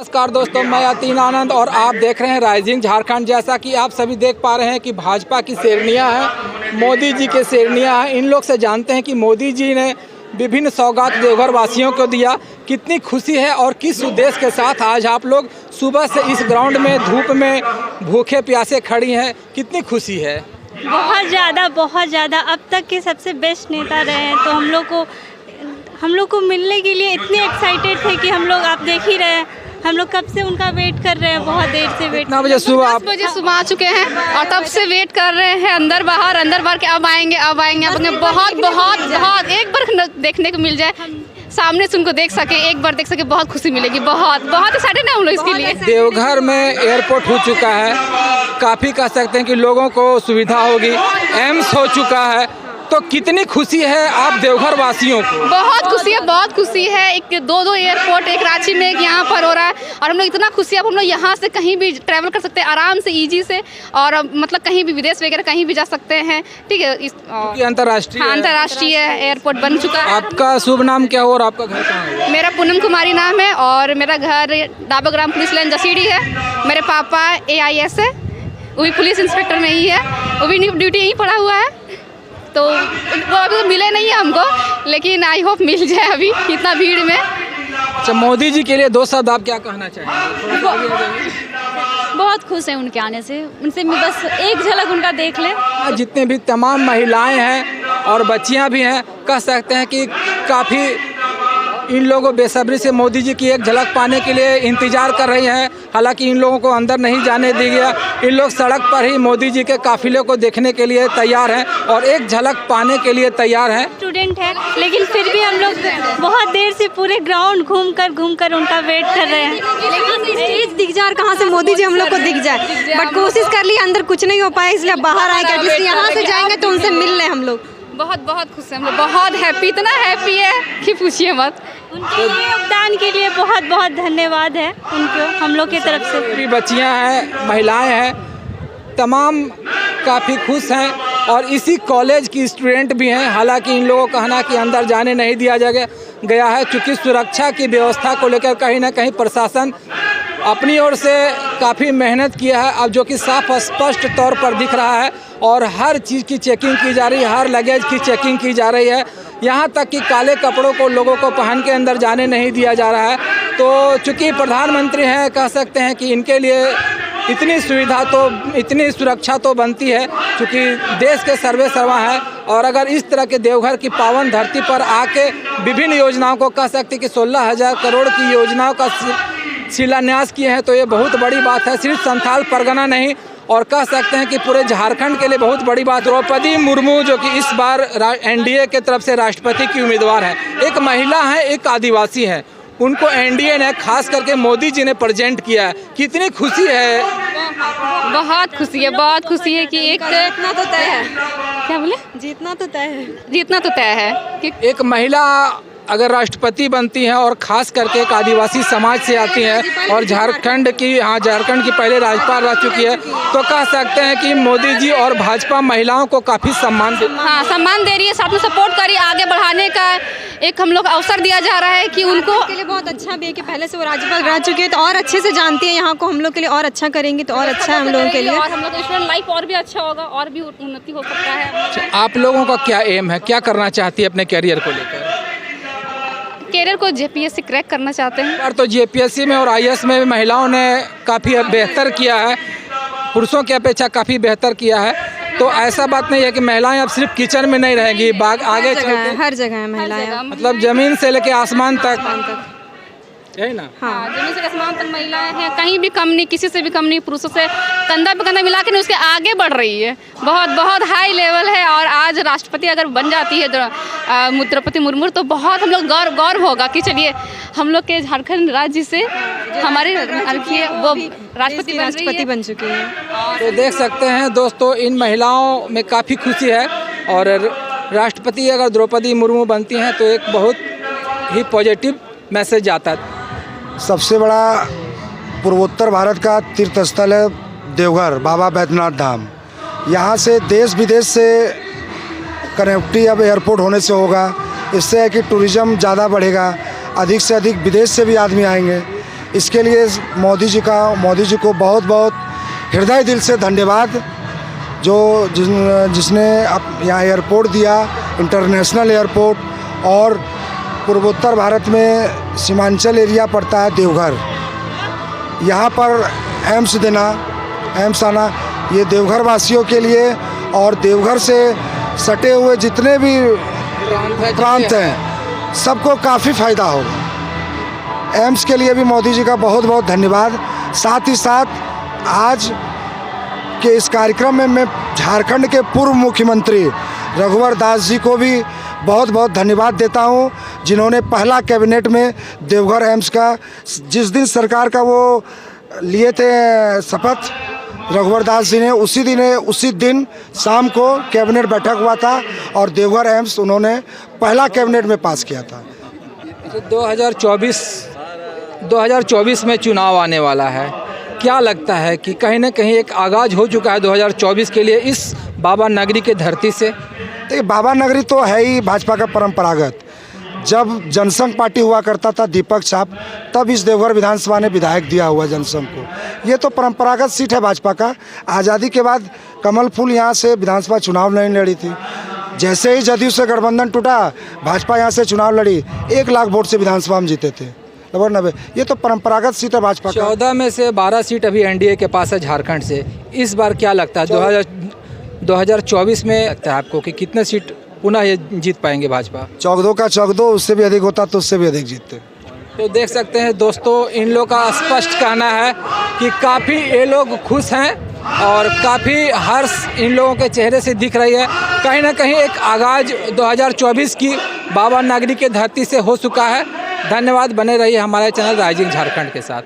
नमस्कार दोस्तों, मैं अतीन आनंद और आप देख रहे हैं राइजिंग झारखंड। जैसा कि आप सभी देख पा रहे हैं कि भाजपा की शेरनियां हैं, मोदी जी के शेरनियां हैं। इन लोग से जानते हैं कि मोदी जी ने विभिन्न सौगात देवघर वासियों को दिया, कितनी खुशी है और किस उद्देश्य के साथ आज आप लोग सुबह से इस ग्राउंड में धूप में भूखे प्यासे खड़ी हैं, कितनी खुशी है? बहुत ज़्यादा। अब तक के सबसे बेस्ट नेता रहे हैं, तो हम लोग को मिलने के लिए इतने एक्साइटेड थे कि हम लोग, आप देख ही रहे हैं, हम लोग कब से उनका वेट कर रहे हैं, बहुत देर से वेट। कितना बजे सुबह? 10 बजे सुबह आ चुके हैं और तब से वेट कर रहे हैं, अंदर बाहर के अब आएंगे। बहुत एक बार देखने को मिल जाए, सामने से उनको देख सके, एक बार देख सके, बहुत खुशी मिलेगी। बहुत एक्साइटेड है हम लोग इसके लिए। देवघर में एयरपोर्ट हो चुका है, काफ़ी कह सकते हैं कि लोगों को सुविधा होगी, एम्स हो चुका है, तो कितनी खुशी है आप देवघर वासियों को? बहुत खुशी है। एक दो एयरपोर्ट, एक रांची में, एक यहाँ पर हो रहा है और हम लोग इतना खुशी है। अब हम लोग यहाँ से कहीं भी ट्रैवल कर सकते हैं आराम से, इजी से, और मतलब कहीं भी विदेश वगैरह कहीं भी जा सकते हैं। ठीक है, अंतर्राष्ट्रीय एयरपोर्ट बन चुका है। आपका शुभ नाम क्या हो और आपका घर कहाँ है? मेरा पूनम कुमारी नाम है और मेरा घर डाबाग्राम पुलिस लाइन जसीडी है। मेरे पापा AIS है, वो भी पुलिस इंस्पेक्टर में ही है, वो भी ड्यूटी यहीं पड़ा हुआ है। तो वो अभी तो मिले नहीं है हमको, लेकिन आई होप मिल जाए अभी इतना भीड़ में। अच्छा, मोदी जी के लिए 2 शब्द आप क्या कहना चाहेंगे? बहुत खुश हैं उनके आने से, उनसे बस एक झलक उनका देख ले। जितने भी तमाम महिलाएं हैं और बच्चियां भी हैं, कह सकते हैं कि काफ़ी इन लोगों बेसब्री से मोदी जी की एक झलक पाने के लिए इंतजार कर रही हैं। हालांकि इन लोगों को अंदर नहीं जाने दिया गया, इन लोग सड़क पर ही मोदी जी के काफिले को देखने के लिए तैयार हैं और एक झलक पाने के लिए तैयार हैं। स्टूडेंट है, लेकिन फिर भी हम लोग बहुत देर से पूरे ग्राउंड घूम कर उनका वेट कर रहे हैं। स्टेज दिख जाए, कहाँ से मोदी जी हम लोग को दिख जाए, बट कोशिश कर ली, अंदर कुछ नहीं हो पाया, इसलिए बाहर आए। एटलीस्ट यहाँ से जाएंगे तो उनसे मिल रहे हम लोग। बहुत खुश हैं हम लोग, बहुत हैप्पी, इतना हैप्पी है कि पूछिए मत। उनके योगदान के लिए बहुत धन्यवाद है उनको, हम लोग की तरफ से। पूरी बच्चियां हैं, महिलाएं हैं, तमाम काफ़ी खुश हैं और इसी कॉलेज की स्टूडेंट भी हैं। हालांकि इन लोगों का कहना कि अंदर जाने नहीं दिया गया है, क्योंकि सुरक्षा की व्यवस्था को लेकर कहीं ना कहीं प्रशासन अपनी ओर से काफ़ी मेहनत किया है, अब जो कि साफ स्पष्ट तौर पर दिख रहा है। और हर चीज़ की चेकिंग की जा रही है, हर लगेज की चेकिंग की जा रही है, यहाँ तक कि काले कपड़ों को लोगों को पहन के अंदर जाने नहीं दिया जा रहा है। तो चूँकि प्रधानमंत्री हैं, कह सकते हैं कि इनके लिए इतनी सुरक्षा तो बनती है, क्योंकि देश के सर्वे सर्वा है। और अगर इस तरह के देवघर की पावन धरती पर आके विभिन्न योजनाओं को, कह सकते हैं कि 16,000 करोड़ की योजनाओं का शिलान्यास किए हैं, तो ये बहुत बड़ी बात है। सिर्फ संथाल परगना नहीं, और कह सकते हैं कि पूरे झारखंड के लिए बहुत बड़ी बात। द्रौपदी मुर्मू जो कि इस बार NDA के तरफ से राष्ट्रपति की उम्मीदवार है, एक महिला है, एक आदिवासी है, उनको NDA ने खास करके मोदी जी ने प्रेजेंट किया है। कितनी खुशी है? बहुत खुशी है कि एक जीतना तो तय है। क्या बोले? जीतना तो तय है कि एक महिला अगर राष्ट्रपति बनती हैं और खास करके एक आदिवासी समाज से आती हैं और झारखंड की पहले राज्यपाल रह चुकी है, तो कह सकते हैं कि मोदी जी और भाजपा महिलाओं को काफ़ी सम्मान दे रही है, साथ में सपोर्ट कर रही है। आगे बढ़ाने का एक हम लोग अवसर दिया जा रहा है कि उनको के लिए बहुत अच्छा भी है कि पहले से वो राज्यपाल रह चुके हैं, तो और अच्छे से जानती है यहाँ को। हम लोग के लिए और अच्छा करेंगे तो और अच्छा है हम लोगों के लिए, और हम लोग का स्टूडेंट लाइफ और भी अच्छा होगा, और भी उन्नति हो सकता है। आप लोगों का क्या एम है, क्या करना चाहती है अपने कैरियर को लेकर? कैरियर को JPSC क्रैक करना चाहते हैं। पर तो JPSC में और IAS में महिलाओं ने काफ़ी बेहतर किया है, पुरुषों की अपेक्षा काफ़ी बेहतर किया है। तो ऐसा बात नहीं है कि महिलाएं अब सिर्फ किचन में नहीं रहेंगी, आगे हर जगह है महिलाएं, मतलब जमीन से लेके आसमान तक, यही ना? हाँ, जमीन से आसमान तक महिलाएं हैं, कहीं भी कम नहीं, किसी से भी कम नहीं, पुरुषों से कंधा पे कंधा मिला के उसके आगे बढ़ रही है। बहुत हाई लेवल है। और आज राष्ट्रपति अगर बन जाती है द्रौपदी मुर्मू, तो बहुत हम लोग गौरव होगा कि चलिए हम लोग के झारखंड राज्य से हमारे वो राष्ट्रपति बन चुकी है। तो देख सकते हैं दोस्तों, इन महिलाओं में काफ़ी खुशी है और राष्ट्रपति अगर द्रौपदी मुर्मू बनती हैं तो एक बहुत ही पॉजिटिव मैसेज आता है। सबसे बड़ा पूर्वोत्तर भारत का तीर्थ स्थल है देवघर, बाबा बैद्यनाथ धाम। यहाँ से देश विदेश से कनेक्टिविटी अब एयरपोर्ट होने से होगा। इससे है कि टूरिज़्म ज़्यादा बढ़ेगा, अधिक से अधिक विदेश से भी आदमी आएंगे। इसके लिए मोदी जी को बहुत बहुत हृदय दिल से धन्यवाद। जिसने यहाँ एयरपोर्ट दिया, इंटरनेशनल एयरपोर्ट, और पूर्वोत्तर भारत में सीमांचल एरिया पड़ता है देवघर, यहाँ पर एम्स आना ये देवघर वासियों के लिए और देवघर से सटे हुए जितने भी प्रांत हैं सबको काफ़ी फ़ायदा होगा। एम्स के लिए भी मोदी जी का बहुत बहुत धन्यवाद। साथ ही साथ आज के इस कार्यक्रम में मैं झारखंड के पूर्व मुख्यमंत्री रघुवर दास जी को भी बहुत बहुत धन्यवाद देता हूं, जिन्होंने पहला कैबिनेट में देवघर एम्स का जिस दिन सरकार का वो लिए थे शपथ रघुवर दास जी ने, उसी दिन शाम को कैबिनेट बैठक हुआ था और देवघर एम्स उन्होंने पहला कैबिनेट में पास किया था। 2024 में चुनाव आने वाला है, क्या लगता है कि कहीं ना कहीं एक आगाज़ हो चुका है 2024 के लिए इस बाबा नगरी के धरती से? देखिए, बाबा नगरी तो है ही भाजपा का परंपरागत। जब जनसंघ पार्टी हुआ करता था दीपक छाप, तब इस देवघर विधानसभा ने विधायक दिया हुआ जनसंघ को। ये तो परंपरागत सीट है भाजपा का। आज़ादी के बाद कमल फूल यहाँ से विधानसभा चुनाव नहीं लड़ी थी। जैसे ही जदयू से गठबंधन टूटा, भाजपा यहाँ से चुनाव लड़ी, 1 लाख वोट से विधानसभा में जीते थे, लगभग 90। ये तो परंपरागत सीट है भाजपा का। 14 में से 12 सीट अभी एनडीए के पास है झारखंड से। इस बार क्या लगता है 2024 में लगता है आपको कि कितने सीट पुनः ये जीत पाएंगे भाजपा? 14 का 14, उससे भी अधिक होता तो उससे भी अधिक जीतते। तो देख सकते हैं दोस्तों, इन लोग का स्पष्ट कहना है कि काफ़ी ये लोग खुश हैं और काफ़ी हर्ष इन लोगों के चेहरे से दिख रही है। कहीं ना कहीं एक आगाज़ 2024 की बाबा नगरी के धरती से हो चुका है। धन्यवाद, बने रहिए हमारे चैनल राइजिंग झारखंड के साथ।